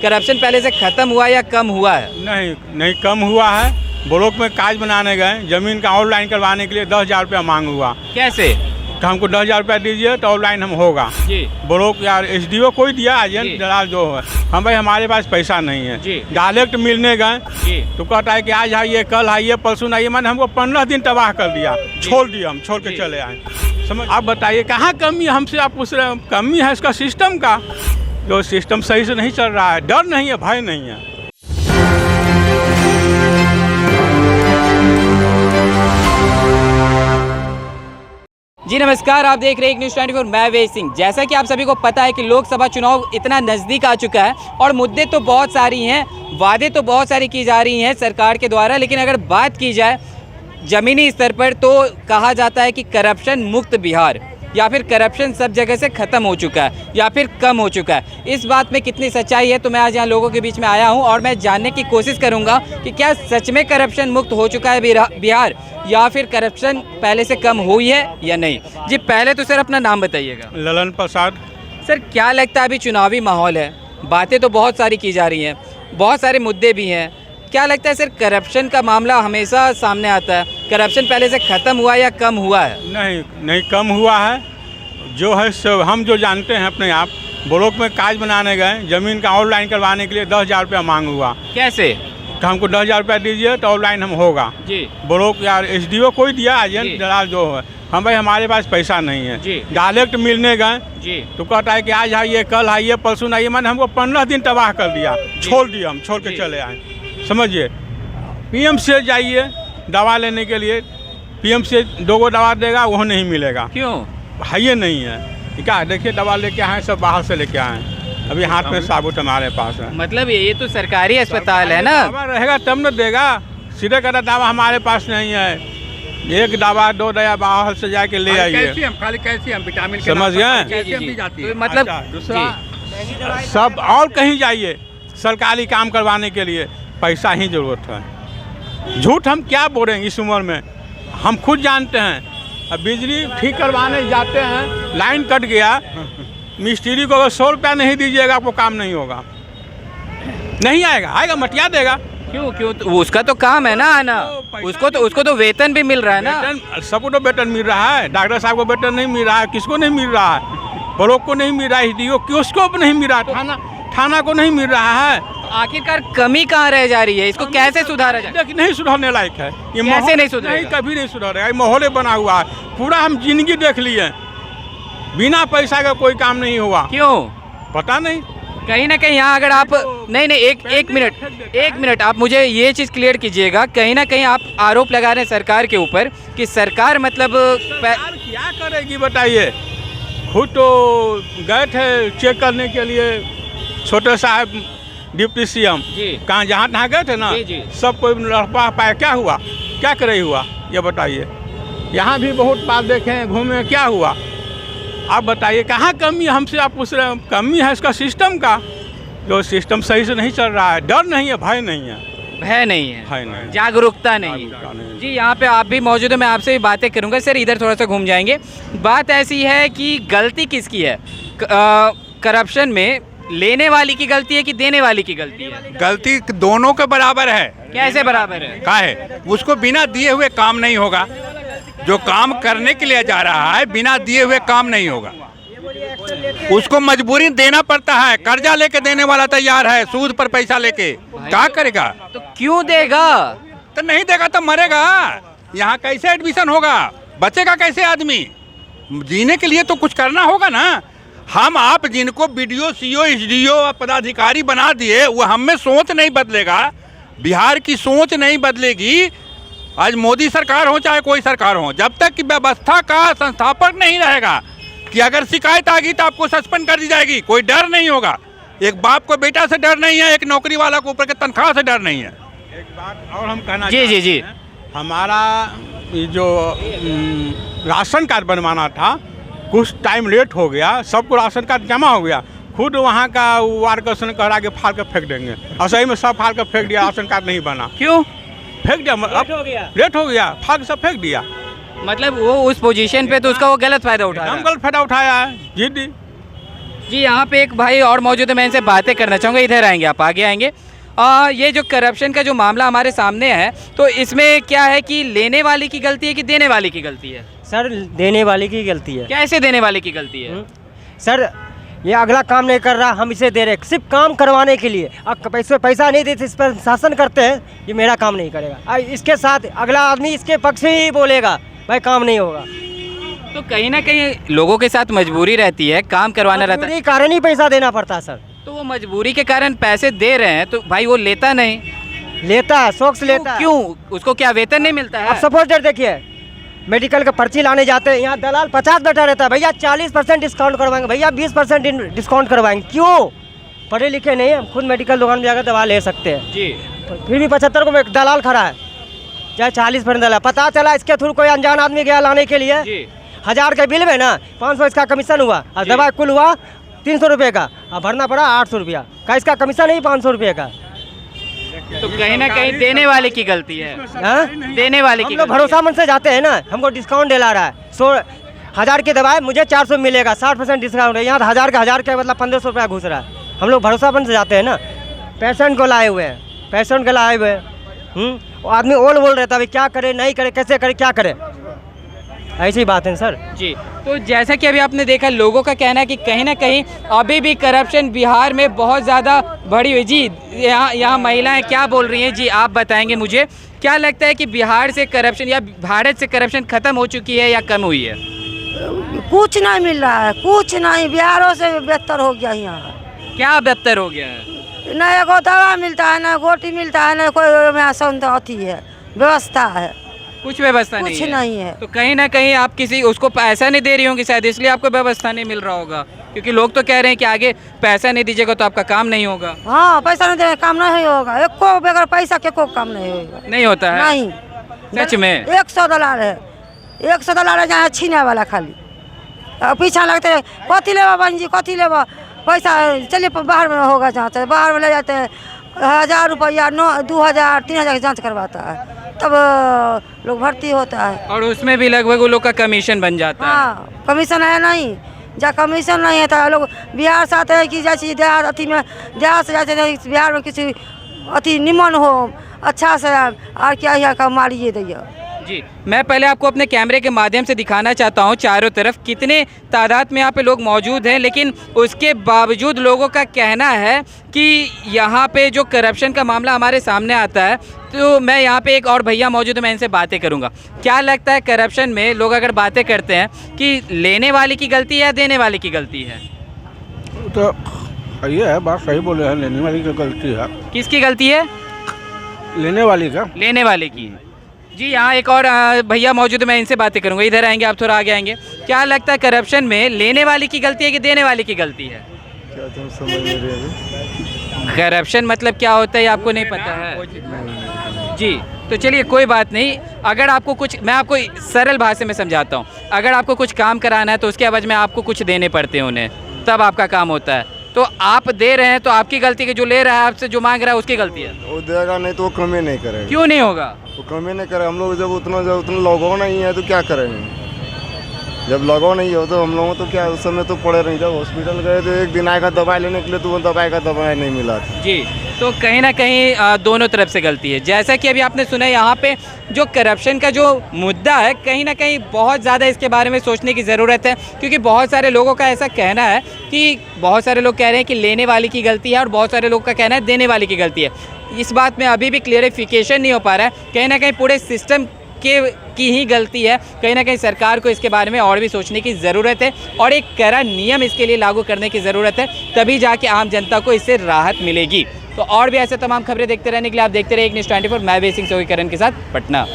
Corruption पहले से खत्म हुआ या कम हुआ है? नहीं नहीं, कम हुआ है। ब्लॉक में काज बनाने गए, जमीन का ऑनलाइन करवाने के लिए 10,000 रुपया मांग हुआ। कैसे? तो हमको 10,000 रुपया दीजिए तो ऑनलाइन हम होगा। जी ब्लॉक यार SDO कोई दिया, जी। एजेंट दलाल जो है, हम भाई हमारे पास पैसा नहीं है। जी। डायरेक्ट मिलने गए जी तो कहता है कि आज आइए, कल आइए, परसों आइए। मैंने हमको 15 दिन तबाह कर दिया, छोड़ दिया, हम छोड़ के जी। चले आए। समझ, आप बताइए कहाँ कमी है? हमसे आप पूछ रहे हैं, कमी है इसका सिस्टम का। जो सिस्टम सही से नहीं चल रहा है, डर नहीं है, भय नहीं है। जी नमस्कार, आप देख रहे हैं एक न्यूज़ 24। मैं वेद सिंह। जैसा कि आप सभी को पता है कि लोकसभा चुनाव इतना नज़दीक आ चुका है और मुद्दे तो बहुत सारी हैं, वादे तो बहुत सारी की जा रही हैं सरकार के द्वारा, लेकिन अगर बात की जाए ज़मीनी स्तर पर तो कहा जाता है कि करप्शन मुक्त बिहार या फिर करप्शन सब जगह से ख़त्म हो चुका है या फिर कम हो चुका है। इस बात में कितनी सच्चाई है तो मैं आज यहाँ लोगों के बीच में आया हूँ और मैं जानने की कोशिश करूँगा कि क्या सच में करप्शन मुक्त हो चुका है बिहार या फिर करप्शन पहले से कम हुई है या नहीं। जी पहले तो सर अपना नाम बताइएगा। ललन प्रसाद। सर क्या लगता है, अभी चुनावी माहौल है, बातें तो बहुत सारी की जा रही हैं, बहुत सारे मुद्दे भी हैं, क्या लगता है सर करप्शन का मामला हमेशा सामने आता है, करप्शन पहले से ख़त्म हुआ या कम हुआ है? नहीं नहीं, कम हुआ है। जो है सब हम जो जानते हैं अपने आप, ब्लॉक में काज बनाने गए, जमीन का ऑनलाइन करवाने के लिए 10,000 रुपया मांग हुआ। कैसे? तो हमको 10,000 रुपया दीजिए तो ऑनलाइन हम होगा। जी ब्लॉक यार SDO कोई दिया, जी। एजेंट दलाल जो है, हम भाई हमारे पास पैसा नहीं है। जी। डायरेक्ट मिलने गए जी तो कहता है कि आज आइए, कल आइए, परसों आइए। मैंने हमको 15 दिन तबाह कर दिया, छोड़ दिया, हम छोड़ के जी। चले आए। समझिए, PMC जाइए दवा लेने के लिए, PMC 2 दवा देगा, वो नहीं मिलेगा। क्यों? है ये नहीं है क्या? देखिए दवा लेके आए, सब बाहर से लेके आए। अभी हाथ में साबुत हमारे पास है। मतलब ये तो सरकारी अस्पताल है ना। दवा रहेगा तब न देगा। सीधे कहता दवा हमारे पास नहीं है, 1 दवा 2 दवा बाहर से जाके ले आइए। कैल्शियम, खाली कैल्शियम, विटामिन समझ गए? कैल्शियम दी जाती है। तो मतलब अच्छा, दूसरा सब और कहीं जाइए सरकारी काम करवाने के लिए पैसा ही जरूरत है। झूठ हम क्या बोलेंगे इस उम्र में, हम खुद जानते हैं। अब बिजली ठीक करवाने जाते हैं, लाइन कट गया, मिस्त्री को अगर 100 रुपया नहीं दीजिएगा आपको काम नहीं होगा, नहीं आएगा, आएगा मटिया देगा। क्यों क्यों? तो उसका तो काम है ना आना, उसको तो वेतन भी मिल रहा है ना। वेतन सबको तो वेतन मिल रहा है, डॉक्टर साहब को वेतन नहीं मिल रहा है, किसको नहीं मिल रहा है, ब्लॉक को नहीं मिल रहा है, SDO किसको नहीं मिल रहा है, थाना को नहीं मिल रहा है। आखिरकार कमी कहाँ रह जा रही है, इसको कैसे सुधारा जाए? देखिए नहीं सुधरने लायक है ये। कैसे नहीं सुधरेगा? नहीं, कभी नहीं सुधरेगा। ये माहौल बना हुआ है, पूरा हम जिंदगी देख लिए, बिना पैसा का कोई काम नहीं हुआ। क्यों? पता नहीं। कहीं ना कहीं यहाँ अगर आप नहीं एक मिनट आप मुझे ये चीज़ क्लियर कीजिएगा, कहीं ना कहीं आप आरोप लगा रहे हैं सरकार के ऊपर कि सरकार मतलब सरकार क्या करेगी बताइए। खुद तो गए थे चेक करने के लिए, छोटे साहब डिप्टी CM जी कहाँ जहाँ तहाँ गए थे ना, जी, जी। सब कोई लड़पा पाया, क्या हुआ, क्या करे हुआ ये बताइए। यहाँ भी बहुत बार देखे, घूमे, क्या हुआ आप बताइए कहाँ कमी है? हमसे आप पूछ रहे हैं, कमी है इसका सिस्टम का। जो सिस्टम सही से नहीं चल रहा है, डर नहीं है, भय नहीं है। भय नहीं है, भय नहीं, जागरूकता नहीं है। जी यहाँ पे आप भी मौजूद है, मैं आपसे भी बातें करूँगा। सर इधर थोड़ा सा घूम जाएंगे। बात ऐसी है कि गलती किसकी है करप्शन में, लेने वाली की गलती है कि देने वाली की गलती है? गलती दोनों के बराबर है। कैसे बराबर है? का है, उसको बिना दिए हुए काम नहीं होगा। जो काम करने के लिए जा रहा है, बिना दिए हुए काम नहीं होगा। उसको मजबूरी देना पड़ता है, कर्जा लेके देने वाला तैयार है, सूद पर पैसा लेके, क्या करेगा? तो क्यों देगा? तो नहीं देगा तो मरेगा। यहाँ कैसे एडमिशन होगा, बचेगा कैसे आदमी? जीने के लिए तो कुछ करना होगा ना। हम आप जिनको BDO, CO, SDO पदाधिकारी बना दिए, वो हम में सोच नहीं बदलेगा, बिहार की सोच नहीं बदलेगी। आज मोदी सरकार हो चाहे कोई सरकार हो, जब तक कि व्यवस्था का संस्थापक नहीं रहेगा कि अगर शिकायत आ गई तो आपको सस्पेंड कर दी जाएगी, कोई डर नहीं होगा। एक बाप को बेटा से डर नहीं है, एक नौकरी वाला को ऊपर के तनख्वाह से डर नहीं है। एक बात और हम कहना जी जी जी, हमारा ये जो राशन कार्ड बनवाना था, कुछ टाइम लेट हो गया, सबको राशन कार्ड जमा हो गया, खुद वहाँ का वार्कर ने कहा कि फाड़ कर फेंक देंगे, और सही में सब फाड़ कर फेंक दिया, राशन कार्ड नहीं बना। क्यों फेंक दिया, लेट हो गया, फाड़ के सब फेंक दिया। मतलब वो उस पोजीशन पे तो उसका वो गलत फायदा उठा रहा हम है। गलत फायदा उठाया है, जिद्दी जी यहाँ पे एक भाई और मौजूद है, मैं इनसे बातें करना चाहूँगा। इधर आएंगे, आप आगे आएंगे। ये जो करप्शन का जो मामला हमारे सामने है, तो इसमें क्या है कि लेने वाले की गलती है कि देने वाले की गलती है? सर देने वाले की गलती है। कैसे देने वाले की गलती है? सर ये अगला काम नहीं कर रहा, हम इसे दे रहे सिर्फ काम करवाने के लिए। अब पैसा नहीं देते, इस पर शासन करते हैं, ये मेरा काम नहीं करेगा। इसके साथ अगला आदमी इसके पक्ष में ही बोलेगा, भाई काम नहीं होगा। तो कहीं ना कहीं लोगों के साथ मजबूरी रहती है, काम करवाना रहता है, कारण ही पैसा देना पड़ता है सर। तो वो मजबूरी के कारण पैसे दे रहे हैं, तो भाई वो लेता नहीं, लेता है, शौक से लेता है। क्यों? उसको क्या वेतन नहीं मिलता है? अब सपोज देखिए, मेडिकल का पर्ची लाने जाते हैं, यहाँ दलाल 50 बैठा रहता है, भैया 40% डिस्काउंट करवाएंगे, भैया 20% डिस्काउंट करवाएंगे। क्यों? पढ़े लिखे नहीं, हम खुद मेडिकल दुकान में जाकर दवा ले सकते हैं जी। फिर भी 75 को एक दलाल खड़ा है, चाहे 40% दलाल। पता चला इसके थ्रू कोई अनजान आदमी गया लाने के लिए, 1000 के बिल में ना 500 इसका कमीशन हुआ, और दवा कुल हुआ 300 रुपये का, अब भरना पड़ा 800 रुपया का। इसका कमीशन नहीं 500 रुपये का। तो कहीं ना कहीं देने वाले की गलती है। देने वाले की भरोसामंद से जाते हैं ना, हमको डिस्काउंट दिला रहा है। 1000 की दवाई मुझे 400 मिलेगा, 60% डिस्काउंट है। यहाँ 1000 का मतलब 1500 रुपया घुस रहा है। हम लोग भरोसामंद से जाते हैं ना, पेशेंट को लाए हुए हैं, पेशेंट को लाए हुए हैं। वो आदमी बोल रहता है, क्या करे नहीं करे, कैसे करे, क्या करे, ऐसी बात है सर। जी। तो जैसा कि अभी आपने देखा, लोगों का कहना है कि कहीं ना कहीं अभी भी करप्शन बिहार में बहुत ज़्यादा बढ़ी हुई। जी यहाँ महिलाएं क्या बोल रही हैं, जी आप बताएंगे मुझे, क्या लगता है कि बिहार से करप्शन या भारत से करप्शन खत्म हो चुकी है या कम हुई है? कुछ नहीं मिल रहा है, कुछ नहीं, बिहारों से बेहतर हो गया यहाँ। क्या बेहतर हो गया है? न एगो दवा मिलता है, न गोटी मिलता है, न कोई अथी है, व्यवस्था है, कुछ व्यवस्था कुछ नहीं है। तो कहीं ना कहीं आप किसी उसको पैसा नहीं दे रही होंगी शायद, इसलिए आपको व्यवस्था नहीं मिल रहा होगा, क्योंकि लोग तो कह रहे हैं कि आगे पैसा नहीं दीजिएगा तो आपका काम नहीं होगा। हाँ, पैसा नहीं देने काम नहीं होगा, एको बगैर पैसा के को काम नहीं होगा। नहीं होता है? नहीं, सच में 100 दलाल है, 100 दलाल है जहाँ छीने वाला खाली पीछा लगते हैं। कथी लेवा बहन जी, कथी लेवा पैसा, चलिए बाहर में होगा जाँच, बाहर में ले जाते हैं 1000 रुपया, 2000 3000 की जाँच करवाता है, तब लोग भर्ती होता है। और उसमें भी लगभग वो लोग का कमीशन बन जाता है। हाँ, कमीशन है नहीं, जहाँ कमीशन नहीं है तो लोग बिहार से आते हैं कि जैसे देहात अथी में, देहात से जाते हैं बिहार में किसी अति निमन हो, अच्छा से और क्या यहाँ का मारिए दैया। जी, मैं पहले आपको अपने कैमरे के माध्यम से दिखाना चाहता हूँ चारों तरफ कितने तादाद में यहाँ पे लोग मौजूद हैं, लेकिन उसके बावजूद लोगों का कहना है कि यहाँ पे जो करप्शन का मामला हमारे सामने आता है, तो मैं यहाँ पे एक और भैया मौजूद है, मैं इनसे बातें करूँगा। क्या लगता है करप्शन में लोग अगर बातें करते हैं कि लेने वाले की गलती है या देने वाले की गलती है? तो ये है, बात सही बोले हैं, लेने वाली की गलती है। किसकी गलती है? लेने वाली का। लेने वाले की। जी यहाँ एक और भैया मौजूद है, मैं इनसे बातें करूँगा। इधर आएंगे, आप थोड़ा आगे आएंगे। क्या लगता है करप्शन में लेने वाले की गलती है कि देने वाले की गलती है? क्या तुम समझ नहीं रहे? करप्शन मतलब क्या होता है आपको नहीं पता है? जी, तो चलिए कोई बात नहीं। अगर आपको कुछ, मैं आपको सरल भाषा में समझाता हूँ, अगर आपको कुछ काम कराना है तो उसके एवज में आपको कुछ देने पड़ते हैं उन्हें, तब आपका काम होता है। तो आप दे रहे हैं तो आपकी गलती है, जो ले रहा है आपसे, जो मांग रहा है उसकी गलती है। वो देगा नहीं तो वो कम ही नहीं करेगा। क्यों नहीं होगा? वो कम ही नहीं करेगा। हम लोग जब उतना लगाव नहीं है तो क्या करेंगे? जब लगाव नहीं हो तो हम लोगों तो क्या, उस समय तो पड़े नहीं। जब हॉस्पिटल गए तो एक दिन आएगा दवाई लेने के लिए, तो वो दवाई का दवाई नहीं मिला था। जी, तो कहीं ना कहीं दोनों तरफ से गलती है। जैसा कि अभी आपने सुना, यहाँ पे जो करप्शन का जो मुद्दा है, कहीं ना कहीं बहुत ज़्यादा इसके बारे में सोचने की ज़रूरत है, क्योंकि बहुत सारे लोगों का ऐसा कहना है कि बहुत सारे लोग कह रहे हैं कि लेने वाले की गलती है और बहुत सारे लोग का कहना है देने वाले की गलती है। इस बात में अभी भी क्लियरिफिकेशन नहीं हो पा रहा है। कहीं ना कहीं पूरे सिस्टम की ही गलती है। कहीं ना कहीं सरकार को इसके बारे में और भी सोचने की ज़रूरत है और एक कड़ा नियम इसके लिए लागू करने की ज़रूरत है, तभी जाके आम जनता को इससे राहत मिलेगी। तो और भी ऐसे तमाम खबरें देखते रहने के लिए आप देखते रहिए एक न्यूज़ 24। मैं वेसिंग सोई करण के साथ, पटना।